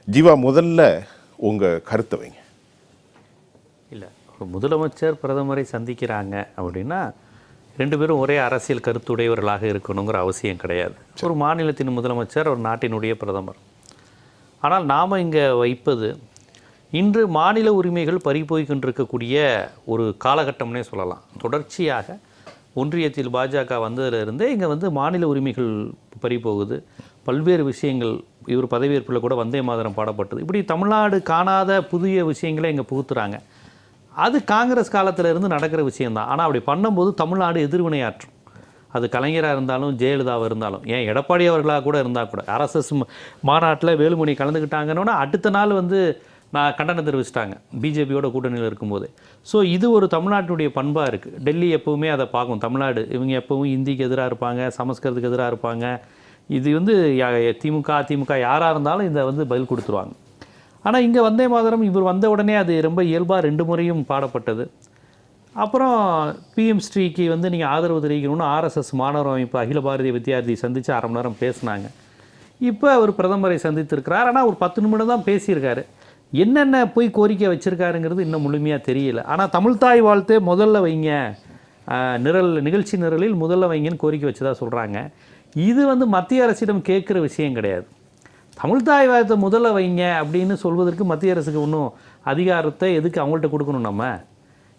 ஜீவா, முதல்ல உங்கள் கருத்தை வைங்க. இல்லை, ஒரு முதலமைச்சர் பிரதமரை சந்திக்கிறாங்க அப்படின்னா 2 பேரும் ஒரே அரசியல் கருத்துடையவர்களாக இருக்கணுங்கிற அவசியம் கிடையாது. ஒரு மாநிலத்தின் முதலமைச்சர், ஒரு நாட்டினுடைய பிரதமர். ஆனால் நாம் இங்கே வைப்பது இன்று மாநில உரிமைகள் பறிபோய்கொண்டிருக்கக்கூடிய ஒரு காலகட்டம்னே சொல்லலாம். தொடர்ச்சியாக ஒன்றியத்தில் பாஜக வந்ததிலிருந்தே இங்கே மாநில உரிமைகள் பறிபோகுது. பல்வேறு விஷயங்கள், இவர் பதவியேற்பில் கூட வந்தே மாதரம் பாடப்பட்டது. இப்படி தமிழ்நாடு காணாத புதிய விஷயங்களை இங்கே புகுத்துறாங்க. அது காங்கிரஸ் காலத்தில் இருந்து நடக்கிற விஷயந்தான். ஆனால் அப்படி பண்ணும்போது தமிழ்நாடு எதிர்வினையாற்றும். அது கலைஞராக இருந்தாலும் ஜெயலலிதாவாக இருந்தாலும், ஏன் எடப்பாடி அவர்களாக கூட இருந்தால் கூட RSS மாநாட்டில் வேலுமணி கலந்துக்கிட்டாங்கன்னா அடுத்த நாள் நான் கண்டனம் தெரிவிச்சிட்டாங்க பிஜேபியோட கூட்டணியில் இருக்கும்போது. ஸோ இது ஒரு தமிழ்நாட்டினுடைய பண்பாக இருக்குது. டெல்லி எப்போவுமே அதை பார்க்கும். தமிழ்நாடு இவங்க எப்போவும் இந்திக்கு எதிராக இருப்பாங்க, சமஸ்கிருதத்துக்கு எதிராக இருப்பாங்க. இது திமுக அதிமுக யாராக இருந்தாலும் இதை பதில் கொடுத்துருவாங்க. ஆனால் இங்கே வந்தே மாதரம் இவர் வந்த உடனே அது ரொம்ப இயல்பாக 2 முறையும் பாடப்பட்டது. அப்புறம் PM ஸ்ரீக்கு நீங்கள் ஆதரவு தெரிவிக்கணும்னு RSS மாணவர் அமைப்பு அகில பாரதிய வித்யார்த்தி சந்தித்து 1/2 மணி நேரம் பேசினாங்க. இப்போ அவர் பிரதமரை சந்தித்திருக்கிறார். ஆனால் ஒரு 10 நிமிடம் தான் பேசியிருக்காரு. என்னென்ன போய் கோரிக்கை வச்சுருக்காருங்கிறது இன்னும் முழுமையாக தெரியல. ஆனால் தமிழ்தாய் வாழ்த்தே முதல்ல வைங்க, நிகழ்ச்சி நிரலில் முதல்ல வைங்கன்னு கோரிக்கை வச்சதாக சொல்கிறாங்க. இது மத்திய அரசிடம் கேட்குற விஷயம் கிடையாது. தமிழ்தாய் வாழ்த்தை முதல்ல வைங்க அப்படின்னு சொல்வதற்கு மத்திய அரசுக்கு ஒன்றும் அதிகாரத்தை எதுக்கு அவங்கள்ட்ட கொடுக்கணும்? நம்ம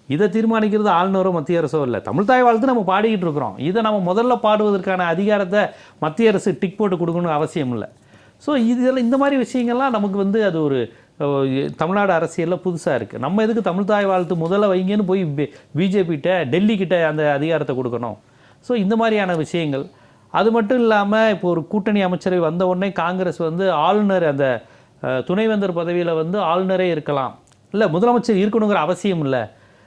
இதை தீர்மானிக்கிறது ஆளுநரோ மத்திய அரசோ இல்லை. தமிழ்தாய் வாழ்த்து நம்ம பாடிக்கிட்டு இருக்கிறோம். இதை நம்ம முதல்ல பாடுவதற்கான அதிகாரத்தை மத்திய அரசு டிக் போட்டு கொடுக்கணும்னு அவசியம் இல்லை. ஸோ இதெல்லாம் இந்த மாதிரி விஷயங்கள்லாம் நமக்கு அது ஒரு தமிழ்நாடு அரசியலில் புதுசாக இருக்குது. நம்ம எதுக்கு தமிழ்தாய் வாழ்த்து முதல்ல வைங்கன்னு போய் பிஜேபிகிட்ட டெல்லிக்கிட்ட அந்த அதிகாரத்தை கொடுக்கணும்? ஸோ இந்த மாதிரியான விஷயங்கள். அது மட்டும் இல்லாமல் இப்போ ஒரு கூட்டணி அமைச்சரை வந்த உடனே காங்கிரஸ் ஆளுநர் அந்த துணைவேந்தர் பதவியில் ஆளுநரே இருக்கலாம், இல்லை முதலமைச்சர் இருக்கணுங்கிற அவசியம் இல்லை.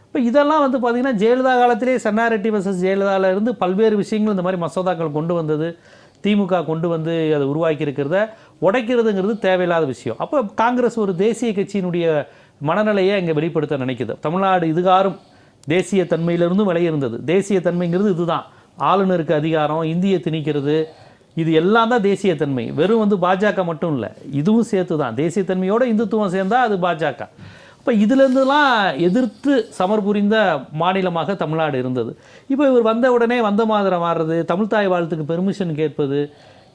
இப்போ இதெல்லாம் பார்த்திங்கன்னா ஜெயலலிதா காலத்திலே சென்னாரெட்டி வர்சஸ் ஜெயலலிதாவில் இருந்து பல்வேறு விஷயங்கள் இந்த மாதிரி மசோதாக்கள் கொண்டு வந்தது. திமுக கொண்டு அதை உருவாக்கி இருக்கிறத உடைக்கிறதுங்கிறது தேவையில்லாத விஷயம். அப்போ காங்கிரஸ் ஒரு தேசிய கட்சியினுடைய மனநிலையை இங்கே வெளிப்படுத்த நினைக்குது. தமிழ்நாடு இதுகாரும் தேசிய தன்மையிலிருந்தும் விளையிருந்தது. தேசிய தன்மைங்கிறது இதுதான். ஆளுநருக்கு அதிகாரம், இந்தியை திணிக்கிறது, இது எல்லாம் தான் தேசிய தன்மை. வெறும் பாஜக மட்டும் இல்லை, இதுவும் சேர்த்து தான். தேசிய தன்மையோட இந்துத்துவம் சேர்ந்தால் அது பாஜக. இப்போ இதிலேருந்துலாம் எதிர்த்து சமர் புரிந்த மாநிலமாக தமிழ்நாடு இருந்தது. இப்போ இவர் வந்த உடனே வந்த மாதரம் மாறுறது, தமிழ்தாய் வாழ்த்துக்கு பெர்மிஷன் கேட்பது,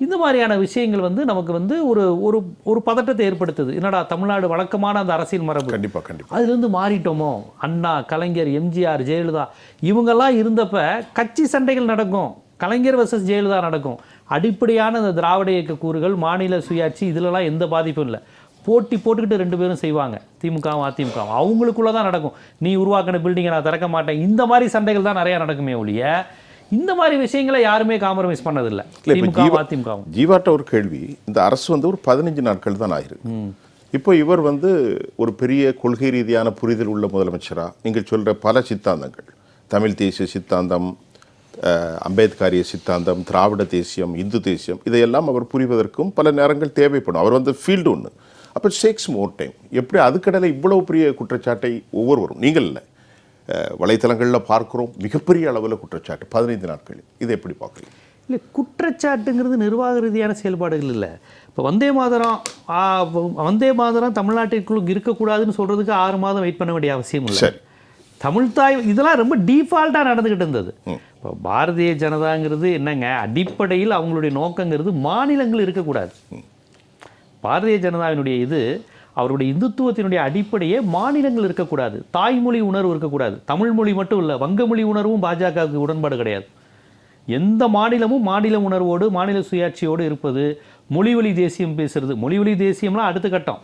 இந்த மாதிரியான விஷயங்கள் நமக்கு ஒரு ஒரு ஒரு பதட்டத்தை ஏற்படுத்துது. என்னடா தமிழ்நாடு வழக்கமான அந்த அரசியல் மரபு கண்டிப்பாக அதுலேருந்து மாறிட்டோமோ? அண்ணா, கலைஞர், எம்ஜிஆர், ஜெயலலிதா இவங்கெல்லாம் இருந்தப்ப கட்சி சண்டைகள் நடக்கும். கலைஞர் வர்சஸ் ஜெயலலிதா நடக்கும். அடிப்படையான இந்த திராவிட இயக்க கூறுகள், மாநில சுயாட்சி, இதிலலாம் எந்த பாதிப்பும் இல்லை. போட்டி போட்டுக்கிட்டு 2 பேரும் செய்வாங்க, திமுகவும் அதிமுகவும். அவங்களுக்குள்ளே தான் நடக்கும். நீ உருவாக்கின பில்டிங்கை நான் திறக்க மாட்டேன், இந்த மாதிரி சண்டைகள் தான் நிறையா நடக்குமே ஒழிய இந்த மாதிரி விஷயங்களை யாருமே காம்ப்ரமைஸ் பண்ணதில்லை, திமுகவும் அதிமுகவும். ஜீவாட்ட ஒரு கேள்வி. இந்த அரசு ஒரு 15 நாட்கள் தான் ஆயிருக்கு. இப்போ இவர் ஒரு பெரிய கொள்கை ரீதியான புரிதல் உள்ள முதலமைச்சராக நீங்கள் சொல்கிற பல சித்தாந்தங்கள், தமிழ் தேசிய சித்தாந்தம், அம்பேத்கரிய சித்தாந்தம், திராவிட தேசியம், இந்து தேசியம், இதையெல்லாம் அவர் புரிவதற்கும் பல நேரங்கள் தேவைப்படும். அவர் ஃபீல்டு ஒன்று. அப்போ டேக்ஸ் மோர் டைம். எப்படி அதுக்கடலை இவ்வளவு பெரிய குற்றச்சாட்டை ஒவ்வொருவரும், நீங்கள் இல்லை, வலைத்தளங்களில் பார்க்குறோம், மிகப்பெரிய அளவில் குற்றச்சாட்டு 15 நாட்கள். இதை எப்படி பார்க்குறீங்க? இல்லை, குற்றச்சாட்டுங்கிறது நிர்வாக ரீதியான செயல்பாடுகள் இல்லை. இப்போ வந்தே மாதரம் தமிழ்நாட்டிற்குள் இருக்கக்கூடாதுன்னு சொல்கிறதுக்கு 6 மாதம் வெயிட் பண்ண வேண்டிய அவசியம் இல்லை. சரி, தமிழ்தாய் இதெல்லாம் ரொம்ப டீஃபால்ட்டாக நடந்துக்கிட்டு இருந்தது. இப்போ பாரதிய ஜனதாங்கிறது என்னங்க, அடிப்படையில் அவங்களுடைய நோக்கங்கிறது மாநிலங்கள் இருக்கக்கூடாது. பாரதிய ஜனதாவினுடைய அவருடைய இந்துத்துவத்தினுடைய அடிப்படையே மாநிலங்கள் இருக்கக்கூடாது, தாய்மொழி உணர்வு இருக்கக்கூடாது. தமிழ் மொழி மட்டும் இல்லை, வங்க மொழி உணர்வும் பாஜகவுக்கு உடன்பாடு கிடையாது. எந்த மாநிலமும் மாநில உணர்வோடு, மாநில சுயாட்சியோடு இருப்பது, மொழிவழி தேசியம் பேசுறது. மொழிவழி தேசியம்லாம் அடுத்த கட்டம்.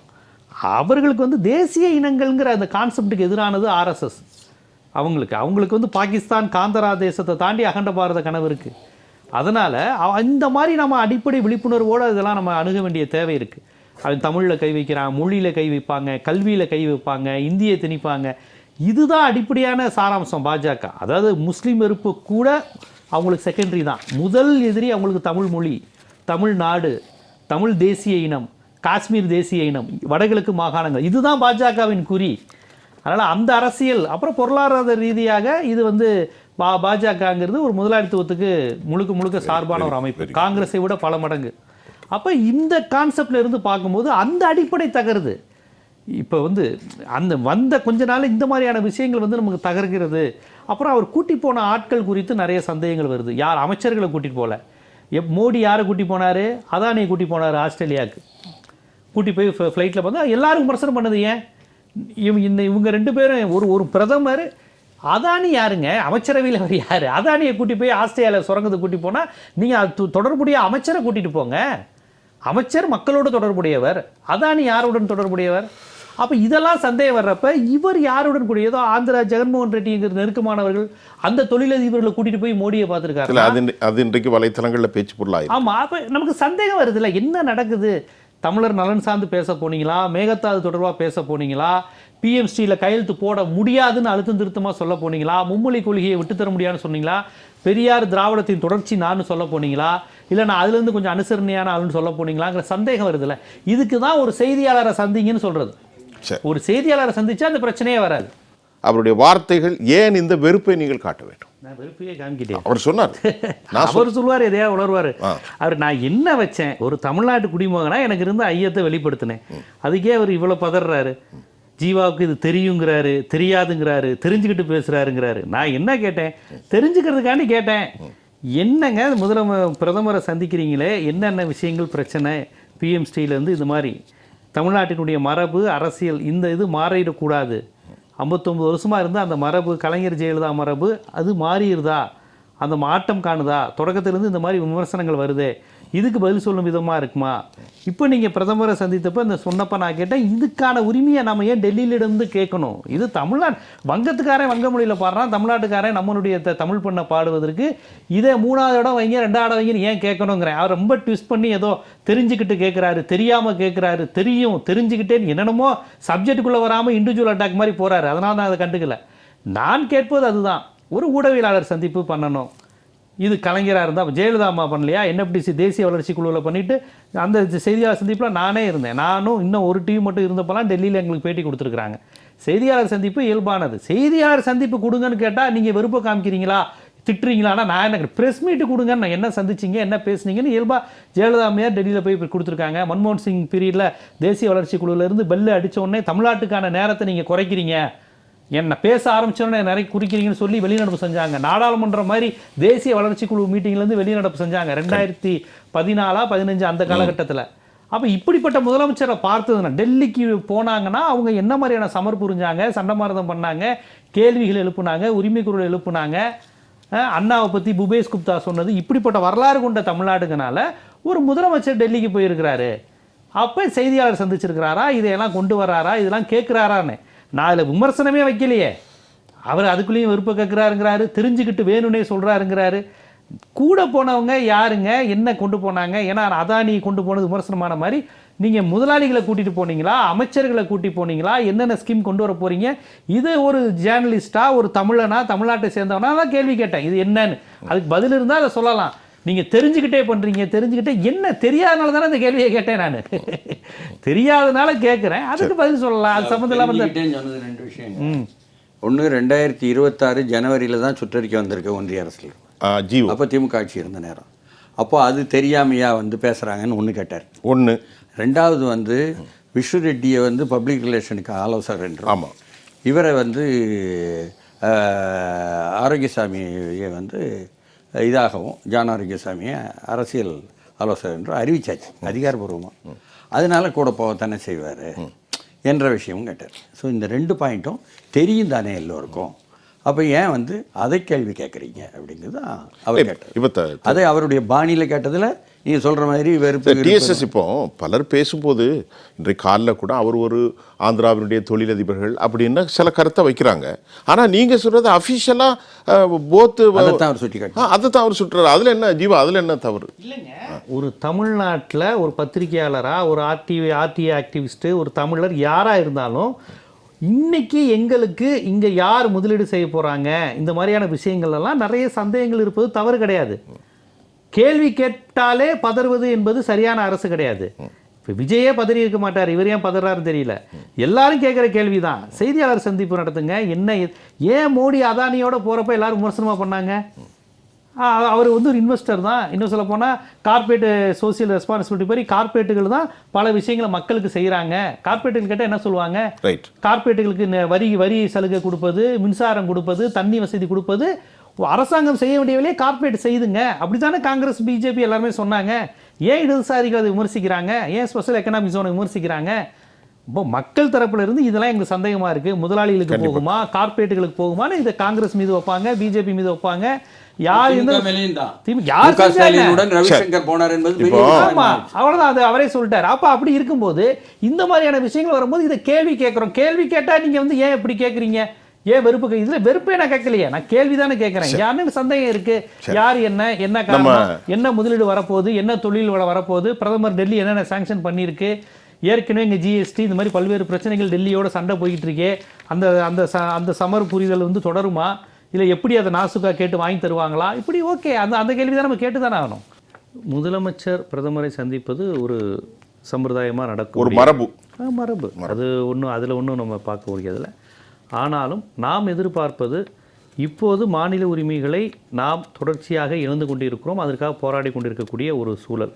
அவர்களுக்கு தேசிய இனங்கள்ங்கிற அந்த கான்செப்டுக்கு எதிரானது RSS. அவங்களுக்கு பாகிஸ்தான் காந்தரா தேசத்தை தாண்டி அகண்ட பாரத கனவு இருக்குது. அதனால் இந்த மாதிரி நம்ம அடிப்படை விழிப்புணர்வோடு இதெல்லாம் நம்ம அணுக வேண்டிய தேவை இருக்குது. அவன் தமிழில் கை வைக்கிறான், மொழியில் கை வைப்பாங்க, கல்வியில் கை வைப்பாங்க, இந்தியை திணிப்பாங்க. இதுதான் அடிப்படையான சாராம்சம் பாஜக. அதாவது முஸ்லீம் வெறுப்பு கூட அவங்களுக்கு செகண்டரி தான். முதல் எதிரி அவங்களுக்கு தமிழ் மொழி, தமிழ்நாடு, தமிழ் தேசிய இனம், காஷ்மீர் தேசிய இனம், வடகிழக்கு மாகாணங்கள், இதுதான் பாஜகவின் குறி. அதனால் அந்த அரசியல், அப்புறம் பொருளாதார ரீதியாக இது பாஜகங்கிறது ஒரு முதலாளித்துவத்துக்கு முழுக்க சார்பான ஒரு அமைப்பு. காங்கிரஸை விட பல மடங்கு. அப்போ இந்த கான்செப்டில் இருந்து பார்க்கும்போது அந்த அடிப்படை தகருது. இப்போ அந்த வந்த கொஞ்ச நாள் இந்த மாதிரியான விஷயங்கள் நமக்கு தகர்கிறது. அப்புறம் அவர் கூட்டி போன ஆட்கள் குறித்து நிறைய சந்தேகங்கள் வருது. யார் அமைச்சர்களை கூட்டிகிட்டு போகல. மோடி யாரை கூட்டி போனார்? அதானியை கூட்டி போனார் ஆஸ்திரேலியாவுக்கு. கூட்டி போய் ஃப்ளைட்டில் பார்த்தா எல்லாரும் விமர்சனம் பண்ணது ஏன்? இவங்க 2 பேரும் ஒரு பிரதமர், அதானி யாருங்க? அமைச்சரவையில் அவர் யார்? அதானியை கூட்டி போய் ஆஸ்திரேலியாவில் சுரங்கத்தை கூட்டி போனால் நீங்கள் அது தொடர்புடைய அமைச்சரை கூட்டிகிட்டு போங்க. அமைச்சர் மக்களோடு தொடர்புடையவர், அதானி யாருடன் தொடர்புடையவர்? அப்போ இதெல்லாம் சந்தேகம் வர்றப்ப இவர் யாருடன் கூடிய ஏதோ ஆந்திரா ஜெகன்மோகன் ரெட்டிங்கிற நெருக்கமானவர்கள் அந்த தொழிலதிபர்களை கூட்டிகிட்டு போய் மோடியை பார்த்துருக்காரு. அது இன்றைக்கு வலைத்தளங்களில் பேச்சு பொருளாக. ஆமாம், அப்போ நமக்கு சந்தேகம் வருதுல்ல, என்ன நடக்குது? தமிழர் நலன் சார்ந்து பேச போனீங்களா? மேகதாது தொடர்பாக பேச போனீங்களா? பிஎம்ஸ்டியில் கையெழுத்து போட முடியாதுன்னு அழுத்தம் திருத்தமாக சொல்ல போனீங்களா? மும்மொழி கொள்கையை விட்டுத்தர முடியாதுன்னு சொன்னீங்களா? பெரியார் திராவிடத்தின் தொடர்ச்சி நான் சொல்ல போனீங்களா? இல்லை நான் அதுலேருந்து கொஞ்சம் அனுசரணையான ஆளுன்னு சொல்ல போனீங்களாங்கிற சந்தேகம் வருதுல்ல. இதுக்கு தான் ஒரு செய்தியாளரை சந்திங்கன்னு சொல்கிறது. ஒரு செய்தியாளரை சந்திச்சா அந்த பிரச்சனையே வராது. அவருடைய வார்த்தைகள் ஏன் இந்த வெறுப்பை நீங்கள் காட்ட வேண்டும்? நான் வெறுப்பையே காமிக்கிட்டேன். அவர் சொன்னார், அவர் சொல்லுவார், எதையா உணர்வார். அவர் நான் என்ன வச்சேன், ஒரு தமிழ்நாட்டு குடிமகனா எனக்கு இருந்த ஐயத்தை வெளிப்படுத்தினேன். அதுக்கே அவர் இவ்வளோ பதறாரு. ஜீவாவுக்கு இது தெரியுங்கிறாரு, தெரியாதுங்கிறாரு, தெரிஞ்சுக்கிட்டு பேசுகிறாருங்கிறாரு. நான் என்ன கேட்டேன்? தெரிஞ்சுக்கிறதுக்காண்டி கேட்டேன். என்னங்க பிரதமரை சந்திக்கிறீங்களே, என்னென்ன விஷயங்கள் பிரச்சனை? பிஎம்ஸ்டியிலேருந்து இது மாதிரி தமிழ்நாட்டினுடைய மரபு அரசியல் இந்த இது மாறிடக்கூடாது. 59 வருஷமாக இருந்தால் அந்த மரபு, கலைஞர் ஜெயலலிதா மரபு அது மாறிடுதா? அந்த மாற்றம் காணுதா? தொடக்கத்திலேருந்து இந்த மாதிரி விமர்சனங்கள் வருதே, இதுக்கு பதில் சொல்லும் விதமாக இருக்குமா? இப்போ நீங்கள் பிரதமரை சந்தித்தப்போ இந்த சொன்னப்போ நான் கேட்டேன், இதுக்கான உரிமையை நம்ம ஏன் டெல்லியிலிருந்து கேட்கணும்? இது தமிழ்நாடு, வங்கத்துக்காரன் வங்க மொழியில் பாடுறான், தமிழ்நாட்டுக்காரன் நம்மளுடைய தமிழ் பண்ண பாடுவதற்கு இதே 3ஆவது இடம் வைங்க 2ஆவது வைங்கன்னு ஏன் கேட்கணுங்கிறேன். அவர் ரொம்ப ட்விஸ்ட் பண்ணி ஏதோ தெரிஞ்சுக்கிட்டு கேட்குறாரு, தெரியாமல் கேட்குறாரு, தெரிஞ்சுக்கிட்டேன்னு என்னென்னமோ சப்ஜெக்டுக்குள்ளே வராமல் இண்டிவிஜுவல் அட்டாக் மாதிரி போகிறாரு. அதனால நான் அதை கண்டுக்கல. நான் கேட்பது அதுதான், ஒரு ஊடகவியலாளர் சந்திப்பு பண்ணணும். இது கலைஞராக இருந்தால் ஜெயலலிதா அம்மா பண்ணலையா? என்எஃப்டிசி தேசிய வளர்ச்சி குழுவில் பண்ணிவிட்டு அந்த செய்தியாளர் சந்திப்பில் நானே இருந்தேன். நானும் இன்னும் ஒரு டீம் மட்டும் இருந்தப்போலாம் டெல்லியில் எங்களுக்கு பேட்டி கொடுத்துருக்குறாங்க. செய்தியாளர் சந்திப்பு இயல்பானது. செய்தியாளர் சந்திப்பு கொடுங்கன்னு கேட்டால் நீங்கள் வெறுப்பை காமிக்கிறீங்களா, திட்டுறீங்களான்னா நான் என்ன ப்ரெஸ் மீட்டு கொடுங்கன்னு, நான் என்ன சந்திச்சிங்க, என்ன பேசுனீங்கன்னு இயல்பாக ஜெயலலிதா அம்மையார் டெல்லியில் போய் கொடுத்துருக்காங்க. மன்மோகன் சிங் பீரியடில் தேசிய வளர்ச்சி குழுவிலேருந்து பெல்லு அடித்த உடனே தமிழ்நாட்டுக்கான நேரத்தை நீங்கள் குறைக்கிறீங்க, என்ன பேச ஆரம்பிச்சோன்னே நிறைய குறிக்கிறீங்கன்னு சொல்லி வெளிநடப்பு செஞ்சாங்க. நாடாளுமன்றம் மாதிரி தேசிய வளர்ச்சி குழு மீட்டிங்லேருந்து வெளிநடப்பு செஞ்சாங்க 2014-15 அந்த காலகட்டத்தில். அப்போ இப்படிப்பட்ட முதலமைச்சரை பார்த்ததுன்னா டெல்லிக்கு போனாங்கன்னா அவங்க என்ன மாதிரியான சமர் புரிஞ்சாங்க, சண்டமாரதம் பண்ணாங்க, கேள்விகள் எழுப்புனாங்க, உரிமை குரல் எழுப்புனாங்க. அண்ணாவை பற்றி பூபேஷ் குப்தா சொன்னது, இப்படிப்பட்ட வரலாறு கொண்ட தமிழ்நாடுங்கனால ஒரு முதலமைச்சர் டெல்லிக்கு போயிருக்கிறாரு. அப்போ செய்தியாளர் சந்திச்சிருக்கிறாரா, இதையெல்லாம் கொண்டு வராரா, இதெல்லாம் கேட்குறாரான்னு நான் அதில் விமர்சனமே வைக்கலையே. அவர் அதுக்குள்ளேயும் வெறுப்பை கேட்குறாருங்கிறாரு, தெரிஞ்சுக்கிட்டு வேணும்னே சொல்கிறாருங்கிறாரு. கூட போனவங்க யாருங்க, என்ன கொண்டு போனாங்க? ஏன்னா அதானி கொண்டு போனது விமர்சனமான மாதிரி நீங்கள் முதலாளிகளை கூட்டிகிட்டு போனீங்களா, அமைச்சர்களை கூட்டி போனீங்களா, என்னென்ன ஸ்கீம் கொண்டு வர போகிறீங்க? இது ஒரு ஜேர்னலிஸ்ட்டாக, ஒரு தமிழனா, தமிழ்நாட்டை சேர்ந்தவனா தான் கேள்வி கேட்டேன். இது என்னன்னு அதுக்கு பதில் இருந்தால் அதை சொல்லலாம். நீங்கள் தெரிஞ்சுக்கிட்டே பண்ணுறீங்க, தெரிஞ்சுக்கிட்டே என்ன தெரியாதனால தானே இந்த கேள்வியை கேட்டேன். நான் தெரியாதனால கேட்குறேன், அதுக்கு பதில் சொல்லலாம். அது சம்மந்தம் இல்லாமல் சொன்னது 2 விஷயம். ஒன்று 2026 ஜனவரியில் தான் சுற்றறிக்கை வந்திருக்கு ஒன்றிய அரசில். அப்போ திமுக ஆட்சி இருந்த நேரம். அப்போ அது தெரியாமையா பேசுகிறாங்கன்னு ஒன்று கேட்டார். ஒன்று. 2வது விஷ்ணு ரெட்டியை பப்ளிக் ரிலேஷனுக்கு ஆலோசகர் என்றும், ஆமாம், இவரை ஆரோக்கியசாமியை இதாகவும் ஜான் ஆரோக்கியசாமியை அரசியல் ஆலோசகர் என்றும் அறிவிச்சாச்சு அதிகாரப்பூர்வமாக. அதனால கூட போகத்தானே செய்வார் என்ற விஷயமும் கேட்டார். ஸோ இந்த 2 பாயிண்ட்டும் தெரியும் தானே எல்லோருக்கும். அப்போ ஏன் அதை கேள்வி கேட்குறீங்க அப்படிங்கிறது அவர் கேட்டார். இப்போ அதை அவருடைய பாணியில் கேட்டதில் நீங்கள் சொல்கிற மாதிரி வெறுப்பு. டிஎஸ்எஸ் இப்போ பலர் பேசும்போது இன்றைக்கு காலில் கூட அவர் ஒரு ஆந்திராவினுடைய தொழிலதிபர்கள் அப்படின்னு சில கருத்தை வைக்கிறாங்க. ஆனால் நீங்கள் சொல்கிறது அஃபிஷியலாக போத்து அதைத்தான் அவர் சுட்டி காட்டு, அதை தான் அவர் சுட்டுறாரு. அதில் என்ன ஜீவா, அதில் என்ன தவறு? இல்லைங்க, ஒரு தமிழ்நாட்டில் ஒரு பத்திரிகையாளராக, ஒரு ஆர்டிஐ ஆக்டிவிஸ்ட்டு, ஒரு தமிழர் யாராக இருந்தாலும் இன்னைக்கு எங்களுக்கு இங்கே யார் முதலீடு செய்ய போகிறாங்க, இந்த மாதிரியான விஷயங்கள்லாம் நிறைய சந்தேகங்கள் இருப்பது தவறு கிடையாது. கேள்வி கேட்டாலே பதறுவது என்பது சரியான அரசு கிடையாது. இப்போ விஜயே பதறி இருக்க மாட்டார், இவர் ஏன் பதறாருன்னு தெரியல. எல்லாரும் கேட்குற கேள்வி தான். செய்தியாளர் சந்திப்பு நடத்துங்க. என்ன ஏன் மோடி அதானியோட போகிறப்ப எல்லாரும் விமர்சனமாக பண்ணாங்க? அவர் வந்து ஒரு இன்வெஸ்டர் தான். இன்னும் சொல்ல போனால் கார்பரேட் சோசியல் ரெஸ்பான்சிபிலிட்டி மாதிரி கார்பரேட்டுகள் தான் பல விஷயங்களை மக்களுக்கு செய்கிறாங்க. கார்பரேட்டுகள் கேட்டால் என்ன சொல்லுவாங்க? ரைட். கார்பரேட்டுகளுக்கு வரி சலுகை கொடுப்பது, மின்சாரம் கொடுப்பது, தண்ணி வசதி கொடுப்பது அரசாங்கம் செய்ய வேண்டிய வேலையை கார்பரேட் செய்யுதுங்க. அப்படி தானே காங்கிரஸ் பிஜேபி எல்லாருமே சொன்னாங்க. ஏன் இடதுசாரிகள் அதை விமர்சிக்கிறாங்க? ஏன் ஸ்பெஷல் எக்கனாமிக் ஜோனை விமர்சிக்கிறாங்க? இப்போ மக்கள் தரப்புல இருந்து இதெல்லாம் எங்களுக்கு சந்தேகமாக இருக்குது. முதலாளிகளுக்கு போகுமா, கார்பரேட்டுகளுக்கு போகுமான்னு இதை காங்கிரஸ் மீது வைப்பாங்க, பிஜேபி மீது வைப்பாங்க. யார் அவ்வளவுதான், அது அவரே சொல்லிட்டாரு. அப்ப அப்படி இருக்கும்போது இந்த மாதிரியான விஷயங்கள் வரும்போது இதை கேள்வி கேட்கிறோம். கேள்வி கேட்டா நீங்க வந்து ஏன் இப்படி கேட்குறீங்க? ஏன் வெறுப்பு? இதுல வெறுப்பே நான் கேட்கலையே, நான் கேள்விதானே கேட்கிறேன். யாருன்னு சந்தேகம் இருக்கு. யார் என்ன காரணம், என்ன முதலீடு வரப்போகுது, என்ன தொழில் வரப்போகுது, பிரதமர் டெல்லி என்னென்ன சாங்ஷன் பண்ணியிருக்கு, ஏற்கனவே இங்கே ஜிஎஸ்டி இந்த மாதிரி பல்வேறு பிரச்சனைகள் டெல்லியோட சண்டை போய்கிட்டு இருக்கே, அந்த சமர் புரிதல் வந்து தொடருமா, இல்லை எப்படி அதை நாசுக்கா கேட்டு வாங்கி தருவாங்களா? இப்படி ஓகே, அந்த கேள்வி தான் நம்ம கேட்டு தானே ஆகணும். முதலமைச்சர் பிரதமரை சந்திப்பது ஒரு சம்பிரதாயமாக நடக்கும், ஒரு மரபு. அது ஒன்றும் அதில் ஒன்றும் நம்ம பார்க்க முடியாதுல்ல. ஆனாலும் நாம் எதிர்பார்ப்பது, இப்போது மாநில உரிமைகளை நாம் தொடர்ச்சியாக இழந்து கொண்டிருக்கிறோம், அதற்காக போராடி கொண்டிருக்கக்கூடிய ஒரு சூழல்.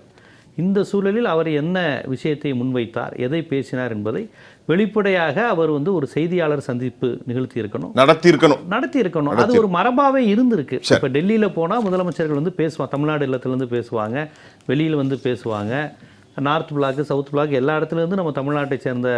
இந்த சூழலில் அவர் என்ன விஷயத்தை முன்வைத்தார், எதை பேசினார் என்பதை வெளிப்படையாக அவர் வந்து ஒரு செய்தியாளர் சந்திப்பு நடத்தியிருக்கணும். அது ஒரு மரபாவே இருந்திருக்கு. இப்போ டெல்லியில் போனால் முதலமைச்சர்கள் வந்து பேசுவாங்க, தமிழ்நாடு இல்லத்திலேருந்து பேசுவாங்க, வெளியில் வந்து பேசுவாங்க, நார்த் பிளாக் சவுத் பிளாக் எல்லா இடத்துலேருந்து நம்ம தமிழ்நாட்டை சேர்ந்த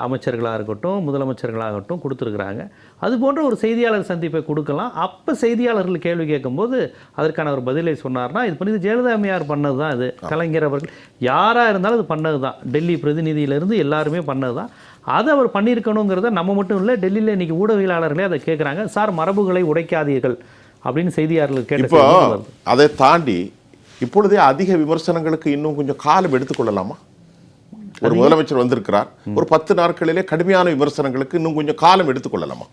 அமைச்சர்களாக இருக்கட்டும், முதலமைச்சர்களாகட்டும் கொடுத்துருக்குறாங்க. அது போன்ற ஒரு செய்தியாளர் சந்திப்பை கொடுக்கலாம். அப்போ செய்தியாளர்கள் கேள்வி கேட்கும்போது அதற்கான ஒரு பதிலை சொன்னார்னா, இது பண்ணி ஜெயலலிதா அம்மையார் பண்ணது தான், இது கலைஞர் அவர்கள் யாராக இருந்தாலும் அது பண்ணது தான், டெல்லி பிரதிநிதியிலேருந்து எல்லாருமே பண்ணது தான். அதை அவர் பண்ணியிருக்கணுங்கிறத நம்ம மட்டும் இல்லை, டெல்லியில் இன்றைக்கி ஊடகவியலாளர்களே அதை கேட்குறாங்க. சார், மரபுகளை உடைக்காதீர்கள் அப்படின்னு செய்தியாளர்கள் கேட்டு, அதை தாண்டி இப்பொழுதே அதிக விமர்சனங்களுக்கு இன்னும் கொஞ்சம் காலம் எடுத்துக்கொள்ளலாமா? ஒரு முதலமைச்சர் வந்திருக்கிறார், ஒரு 10 நாட்களிலே கடுமையான விமர்சனங்களுக்கு இன்னும் கொஞ்சம் காலம் எடுத்துக்கொள்ளலாமா?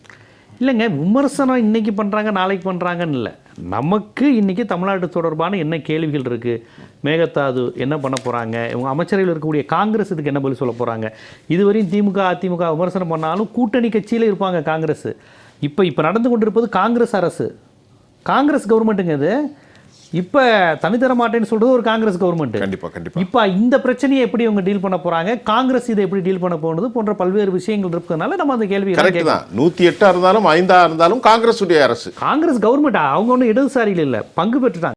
இல்லைங்க, விமர்சனம் இன்னைக்கு பண்ணுறாங்க நாளைக்கு பண்ணுறாங்கன்னு இல்லை. நமக்கு இன்னைக்கு தமிழ்நாட்டு தொடர்பான என்ன கேள்விகள் இருக்குது, மேகதாது என்ன பண்ண போகிறாங்க, இவங்க அமைச்சர்கள் இருக்கக்கூடிய காங்கிரஸ் இதுக்கு என்ன பதில் சொல்ல போகிறாங்க. இதுவரையும் திமுக அதிமுக விமர்சனம் பண்ணாலும் கூட்டணி கட்சியில் இருப்பாங்க காங்கிரஸ். இப்போ நடந்து கொண்டிருப்பது காங்கிரஸ் அரசு, காங்கிரஸ் கவர்மெண்ட்டுங்க. இது இப்போ தனித்தர மாட்டேன்னு சொல்றது ஒரு காங்கிரஸ் கவர்மெண்ட். கண்டிப்பா. இப்போ இந்த பிரச்சனையை எப்படி அவங்க டீல் பண்ண போறாங்க, காங்கிரஸ் இதை எப்படி டீல் பண்ண போனது போன்ற பல்வேறு விஷயங்கள் இருக்கிறதுனால நம்ம அந்த கேள்வி கேட்கலாம். 108 இருந்தாலும் 5 இருந்தாலும் காங்கிரஸ் உடைய அரசு, காங்கிரஸ் கவர்மெண்ட் அவங்க ஒன்றும் இடதுசாரியில் இல்லை, பங்கு பெற்றுட்டாங்க.